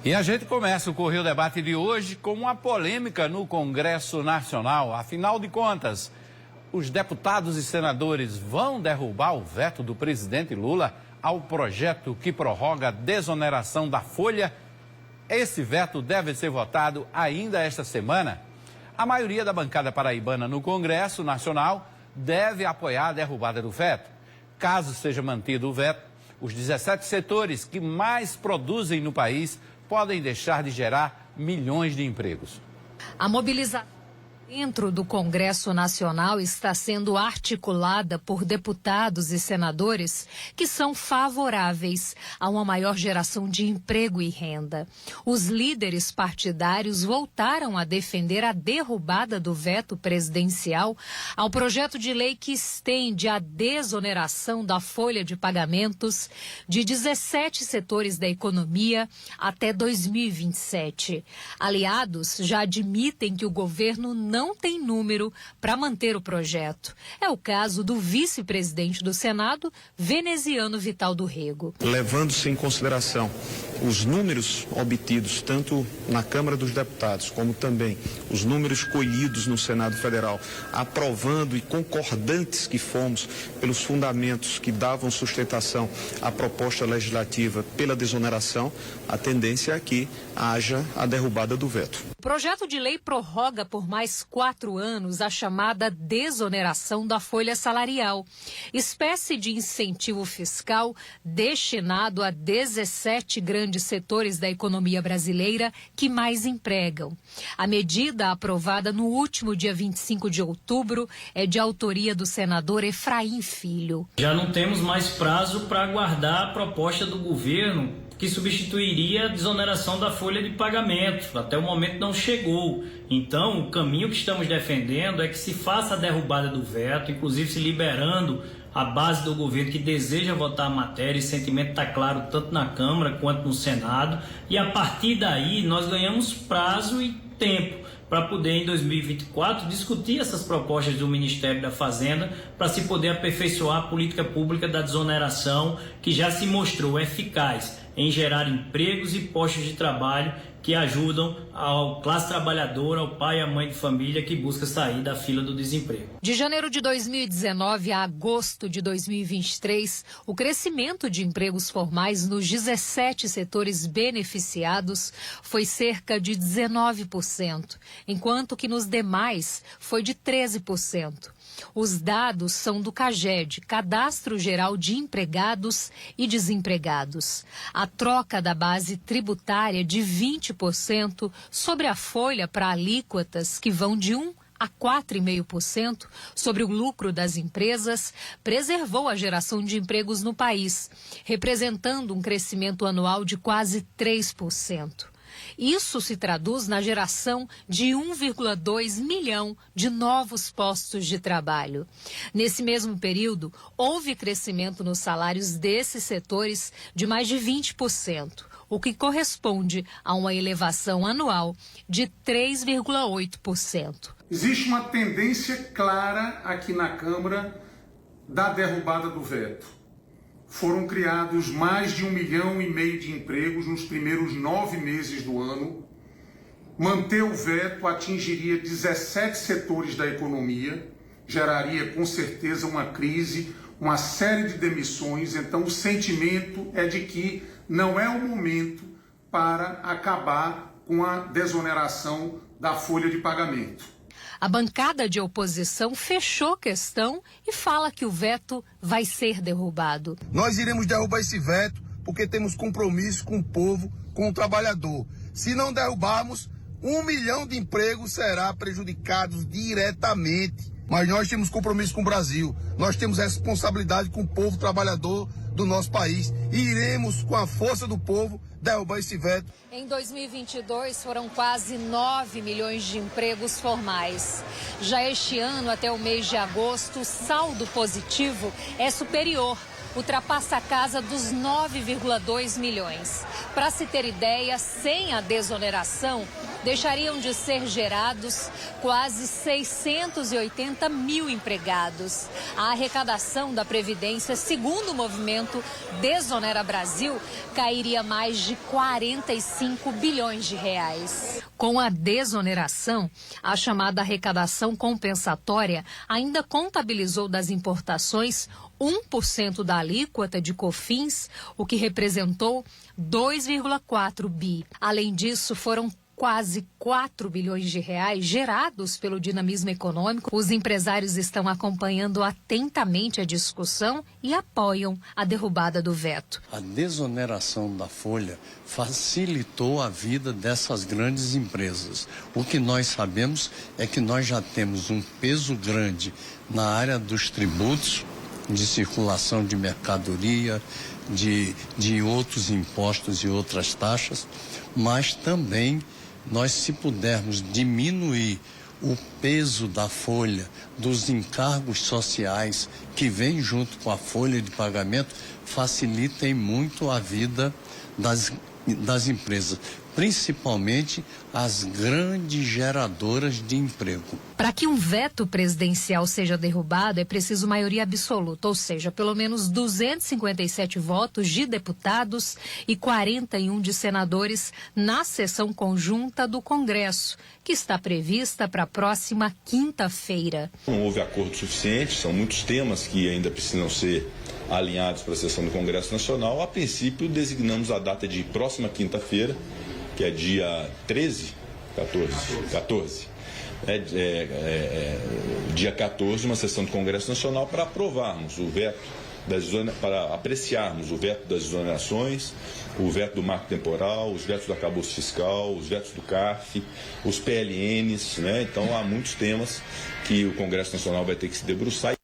E a gente começa o Correio Debate de hoje com uma polêmica no Congresso Nacional. Afinal de contas, os deputados e senadores vão derrubar o veto do presidente Lula ao projeto que prorroga a desoneração da folha? Esse veto deve ser votado ainda esta semana. A maioria da bancada paraibana no Congresso Nacional deve apoiar a derrubada do veto. Caso seja mantido o veto, os 17 setores que mais produzem no país podem deixar de gerar milhões de empregos. A mobilização dentro do Congresso Nacional está sendo articulada por deputados e senadores que são favoráveis a uma maior geração de emprego e renda. Os líderes partidários voltaram a defender a derrubada do veto presidencial ao projeto de lei que estende a desoneração da folha de pagamentos de 17 setores da economia até 2027. Aliados já admitem que o governo não tem número para manter o projeto. É o caso do vice-presidente do Senado, veneziano Vital do Rego. Levando-se em consideração os números obtidos tanto na Câmara dos Deputados como também os números colhidos no Senado Federal, aprovando e concordantes que fomos pelos fundamentos que davam sustentação à proposta legislativa pela desoneração, a tendência é que haja a derrubada do veto. O projeto de lei prorroga por mais 4 anos a chamada desoneração da folha salarial, espécie de incentivo fiscal destinado a 17 grandes setores da economia brasileira que mais empregam. A medida aprovada no último dia 25 de outubro é de autoria do senador Efraim Filho. Já não temos mais prazo para aguardar a proposta do governo que substituiria a desoneração da folha de pagamento. Até o momento não chegou. Então, o caminho que estamos defendendo é que se faça a derrubada do veto, inclusive se liberando a base do governo que deseja votar a matéria. Esse sentimento está claro tanto na Câmara quanto no Senado. E a partir daí nós ganhamos prazo e tempo para poder, em 2024, discutir essas propostas do Ministério da Fazenda para se poder aperfeiçoar a política pública da desoneração, que já se mostrou eficaz em gerar empregos e postos de trabalho que ajudam a classe trabalhadora, ao pai e à mãe de família que busca sair da fila do desemprego. De janeiro de 2019 a agosto de 2023, o crescimento de empregos formais nos 17 setores beneficiados foi cerca de 19%, enquanto que nos demais foi de 13%. Os dados são do CAGED, Cadastro Geral de Empregados e Desempregados. A troca da base tributária de 20% sobre a folha para alíquotas que vão de 1% a 4,5% sobre o lucro das empresas preservou a geração de empregos no país, representando um crescimento anual de quase 3%. Isso se traduz na geração de 1,2 milhão de novos postos de trabalho. Nesse mesmo período, houve crescimento nos salários desses setores de mais de 20%, o que corresponde a uma elevação anual de 3,8%. Existe uma tendência clara aqui na Câmara da derrubada do veto. Foram criados mais de 1,5 milhão de empregos nos primeiros 9 meses do ano. Manter o veto atingiria 17 setores da economia, geraria com certeza uma crise, uma série de demissões. Então o sentimento é de que não é o momento para acabar com a desoneração da folha de pagamento. A bancada de oposição fechou questão e fala que o veto vai ser derrubado. Nós iremos derrubar esse veto porque temos compromisso com o povo, com o trabalhador. Se não derrubarmos, 1 milhão de empregos será prejudicados diretamente. Mas nós temos compromisso com o Brasil, nós temos responsabilidade com o povo trabalhador do nosso país e iremos, com a força do povo, derrubar esse veto. Em 2022 foram quase 9 milhões de empregos formais. Já este ano, até o mês de agosto, o saldo positivo é superior, ultrapassa a casa dos 9,2 milhões. Para se ter ideia, sem a desoneração, deixariam de ser gerados quase 680 mil empregados. A arrecadação da Previdência, segundo o movimento Desonera Brasil, cairia mais de 45 bilhões de reais. Com a desoneração, a chamada arrecadação compensatória ainda contabilizou das importações 1% da alíquota de COFINS, o que representou 2,4 bi. Além disso, foram quase 4 bilhões de reais gerados pelo dinamismo econômico. Os empresários estão acompanhando atentamente a discussão e apoiam a derrubada do veto. A desoneração da folha facilitou a vida dessas grandes empresas. O que nós sabemos é que nós já temos um peso grande na área dos tributos, de circulação de mercadoria, de outros impostos e outras taxas, mas também nós, se pudermos diminuir o peso da folha, dos encargos sociais que vem junto com a folha de pagamento, facilitem muito a vida das empresas, principalmente as grandes geradoras de emprego. Para que um veto presidencial seja derrubado, é preciso maioria absoluta, ou seja, pelo menos 257 votos de deputados e 41 de senadores na sessão conjunta do Congresso, que está prevista para a próxima quinta-feira. Não houve acordo suficiente, são muitos temas que ainda precisam ser alinhados para a sessão do Congresso Nacional. A princípio, designamos a data de próxima quinta-feira, que é dia 14. Dia 14, uma sessão do Congresso Nacional para aprovarmos o veto, para apreciarmos o veto das exonerações, o veto do marco temporal, os vetos do arcabouço fiscal, os vetos do CARF, os PLNs, né? Então há muitos temas que o Congresso Nacional vai ter que se debruçar.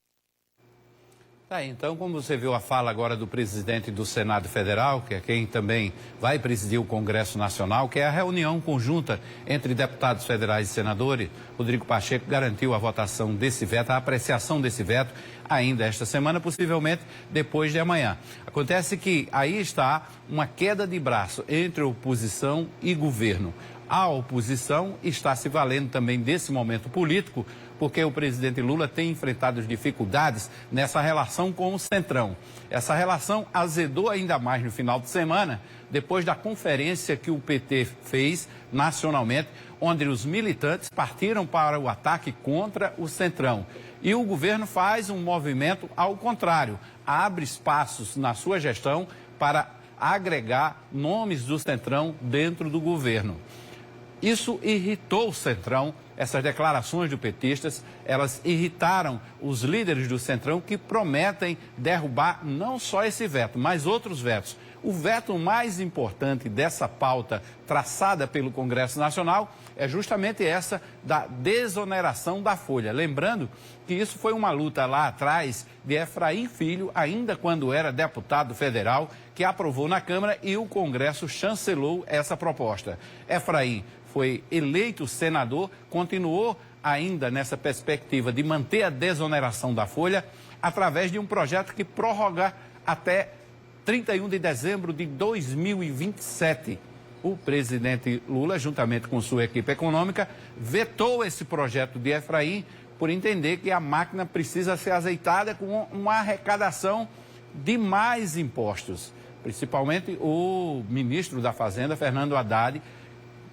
Então, como você viu a fala agora do presidente do Senado Federal, que é quem também vai presidir o Congresso Nacional, que é a reunião conjunta entre deputados federais e senadores, Rodrigo Pacheco garantiu a votação desse veto, a apreciação desse veto ainda esta semana, possivelmente depois de amanhã. Acontece que aí está uma queda de braço entre oposição e governo. A oposição está se valendo também desse momento político, porque o presidente Lula tem enfrentado dificuldades nessa relação com o Centrão. Essa relação azedou ainda mais no final de semana, depois da conferência que o PT fez nacionalmente, onde os militantes partiram para o ataque contra o Centrão. E o governo faz um movimento ao contrário, abre espaços na sua gestão para agregar nomes do Centrão dentro do governo. Isso irritou o Centrão, essas declarações do petistas, elas irritaram os líderes do Centrão que prometem derrubar não só esse veto, mas outros vetos. O veto mais importante dessa pauta traçada pelo Congresso Nacional é justamente essa da desoneração da folha. Lembrando que isso foi uma luta lá atrás de Efraim Filho, ainda quando era deputado federal, que aprovou na Câmara e o Congresso chancelou essa proposta. Efraim foi eleito senador, continuou ainda nessa perspectiva de manter a desoneração da folha através de um projeto que prorroga até 31 de dezembro de 2027. O presidente Lula, juntamente com sua equipe econômica, vetou esse projeto de Efraim por entender que a máquina precisa ser azeitada com uma arrecadação de mais impostos. Principalmente o ministro da Fazenda, Fernando Haddad,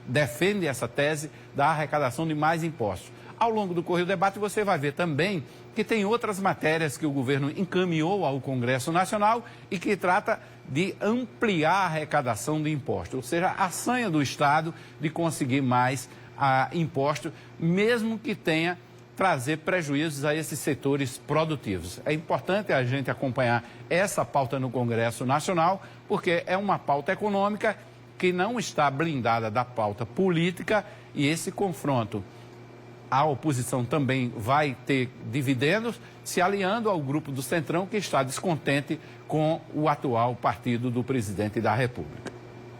defende essa tese da arrecadação de mais impostos. Ao longo do correr do debate, você vai ver também que tem outras matérias que o governo encaminhou ao Congresso Nacional e que trata de ampliar a arrecadação de impostos, ou seja, a sanha do Estado de conseguir mais impostos, mesmo que tenha trazer prejuízos a esses setores produtivos. É importante a gente acompanhar essa pauta no Congresso Nacional, porque é uma pauta econômica que não está blindada da pauta política e esse confronto, a oposição também vai ter dividendos, se aliando ao grupo do Centrão que está descontente com o atual partido do presidente da República.